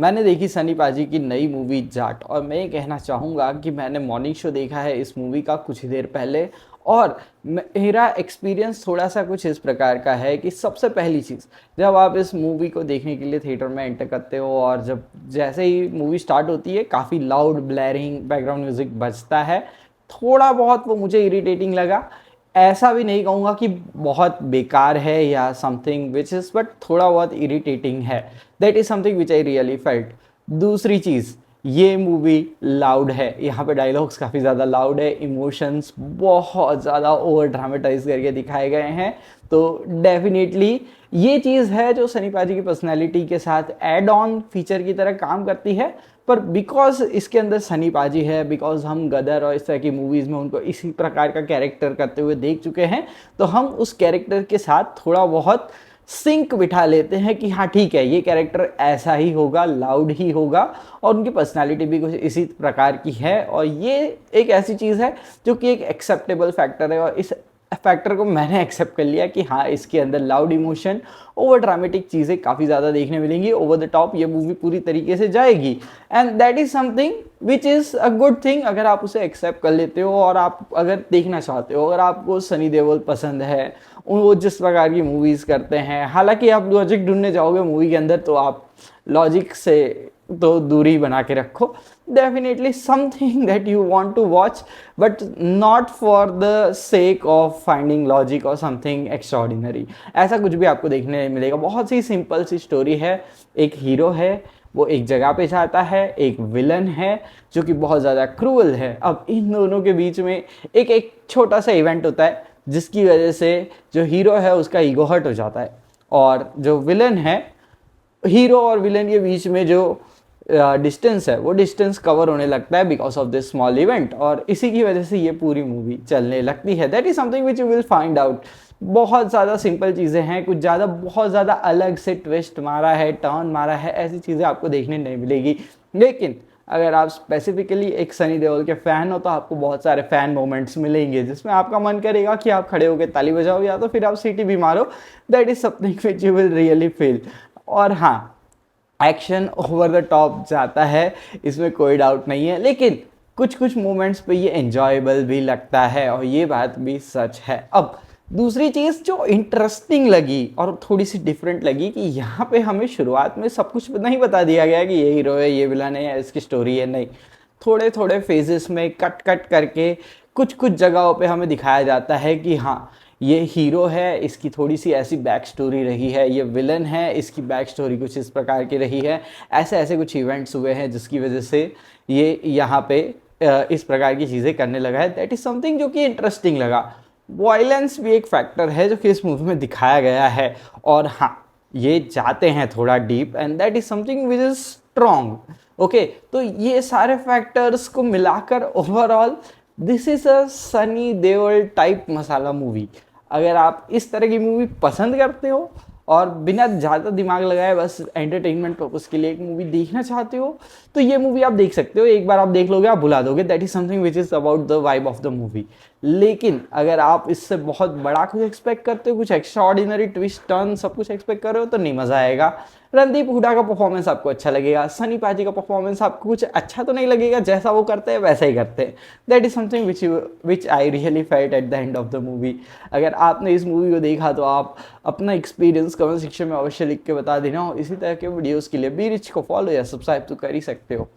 मैंने देखी सनी पाजी की नई मूवी जाट, और मैं ये कहना चाहूँगा कि मैंने मॉर्निंग शो देखा है इस मूवी का कुछ ही देर पहले। और मेरा एक्सपीरियंस थोड़ा सा कुछ इस प्रकार का है कि सबसे पहली चीज़, जब आप इस मूवी को देखने के लिए थिएटर में एंटर करते हो और जब जैसे ही मूवी स्टार्ट होती है काफ़ी लाउड ब्लैरिंग बैकग्राउंड म्यूज़िक बजता है। थोड़ा बहुत वो मुझे इरिटेटिंग लगा। ऐसा भी नहीं कहूँगा कि बहुत बेकार है या समथिंग विच इज़, बट थोड़ा बहुत इरिटेटिंग है। That is something which I really felt. दूसरी चीज़, ये मूवी लाउड है, यहाँ पे डायलॉग्स काफ़ी ज़्यादा लाउड है, इमोशंस बहुत ज़्यादा ओवर ड्रामेटाइज करके दिखाए गए हैं। तो डेफिनेटली ये चीज़ है जो सनी पाजी की पर्सनैलिटी के साथ एड ऑन फीचर की तरह काम करती है। पर बिकॉज इसके अंदर सनी पाजी है, बिकॉज हम गदर और इस तरह की मूवीज़ में उनको इसी प्रकार का कैरेक्टर करते हुए देख चुके हैं, तो हम उस कैरेक्टर के साथ थोड़ा बहुत सिंक बिठा लेते हैं कि हाँ ठीक है, ये कैरेक्टर ऐसा ही होगा, लाउड ही होगा, और उनकी पर्सनालिटी भी कुछ इसी प्रकार की है। और ये एक ऐसी चीज़ है जो कि एक एक्सेप्टेबल फैक्टर है, और इस फैक्टर को मैंने एक्सेप्ट कर लिया कि हाँ, इसके अंदर लाउड इमोशन, ओवर ड्रामेटिक चीज़ें काफ़ी ज़्यादा देखने मिलेंगी, ओवर द टॉप ये मूवी पूरी तरीके से जाएगी। And that is something which is a good thing अगर आप उसे एक्सेप्ट कर लेते हो और आप अगर देखना चाहते हो। अगर आपको सनी देओल पसंद है, वो जिस प्रकार की मूवीज़ करते हैं, हालांकि आप लॉजिक ढूंढने जाओगे मूवी के अंदर तो आप लॉजिक से तो दूरी बना के रखो। Definitely something that you want to watch, but not for the sake of finding logic और समथिंग एक्स्ट्राऑर्डिनरी। ऐसा कुछ भी आपको देखने मिलेगा। बहुत सी सिंपल सी स्टोरी है। एक हीरो है, वो एक जगह पे जाता है, एक विलन है जो कि बहुत ज़्यादा क्रूअल है। अब इन दोनों के बीच में एक छोटा सा इवेंट होता है जिसकी वजह से जो हीरो है उसका ईगो हर्ट हो जाता है, और जो विलन है, हीरो और विलन के बीच में जो डिस्टेंस है वो डिस्टेंस कवर होने लगता है because of this small event, और इसी की वजह से ये पूरी मूवी चलने लगती है। That is something which you will find out. बहुत ज़्यादा सिंपल चीज़ें हैं, कुछ ज़्यादा बहुत ज़्यादा अलग से ट्विस्ट मारा है, टर्न मारा है, ऐसी चीज़ें आपको देखने नहीं मिलेगी। लेकिन अगर आप स्पेसिफिकली एक सनी देओल के फ़ैन हो तो आपको बहुत सारे फ़ैन मोमेंट्स मिलेंगे जिसमें आपका मन करेगा कि आप खड़े होकर ताली बजाओ या तो फिर आप सीटी भी मारो। That is something which you will really feel. और हाँ, एक्शन ओवर द टॉप जाता है, इसमें कोई डाउट नहीं है, लेकिन कुछ कुछ मोमेंट्स पे ये एंजॉयबल भी लगता है, और ये बात भी सच है। अब दूसरी चीज़ जो इंटरेस्टिंग लगी और थोड़ी सी डिफरेंट लगी कि यहाँ पे हमें शुरुआत में सब कुछ नहीं बता दिया गया कि ये हीरो है, ये विलन है, इसकी स्टोरी है। नहीं, थोड़े थोड़े फेजेस में कट कट करके कुछ कुछ जगहों पे हमें दिखाया जाता है कि हाँ, ये हीरो है, इसकी थोड़ी सी ऐसी बैक स्टोरी रही है, ये विलन है, इसकी बैक स्टोरी कुछ इस प्रकार की रही है, ऐसे ऐसे कुछ इवेंट्स हुए हैं जिसकी वजह से ये यहाँ पे इस प्रकार की चीज़ें करने लगा है। दैट इज़ समथिंग जो कि इंटरेस्टिंग लगा। वायलेंस भी एक फैक्टर है जो कि इस मूवी में दिखाया गया है, और हाँ, ये जाते हैं थोड़ा deep, and that is something which is strong. Okay, तो ये सारे फैक्टर्स को मिलाकर overall this is a Sunny Deol type masala movie. अगर आप इस तरह की मूवी पसंद करते हो और बिना ज़्यादा दिमाग लगाए बस एंटरटेनमेंट पर्पज़ के लिए एक मूवी देखना चाहते हो, तो ये मूवी आप देख सकते हो। एक बार आप देख लोगे आप भुला दोगे। That is something which is about the vibe of the movie. लेकिन अगर आप इससे बहुत बड़ा कुछ एक्सपेक्ट करते हो, कुछ एक्स्ट्रा ऑर्डिनरी ट्विस्ट टर्न सब कुछ एक्सपेक्ट कर रहे हो, तो नहीं मज़ा आएगा। रणदीप हुड्डा का परफॉर्मेंस आपको अच्छा लगेगा, सनी पाजी का परफॉर्मेंस आपको कुछ अच्छा तो नहीं लगेगा, जैसा वो करते हैं वैसा ही करते हैं। That is something which I really felt at the end of the movie. अगर आपने इस मूवी को देखा तो आप अपना एक्सपीरियंस कमेंट सेक्शन में अवश्य लिख के बता देना, और इसी तरह के वीडियोज़ के लिए बी रिच को फॉलो या सब्सक्राइब तो कर ही सकते हो।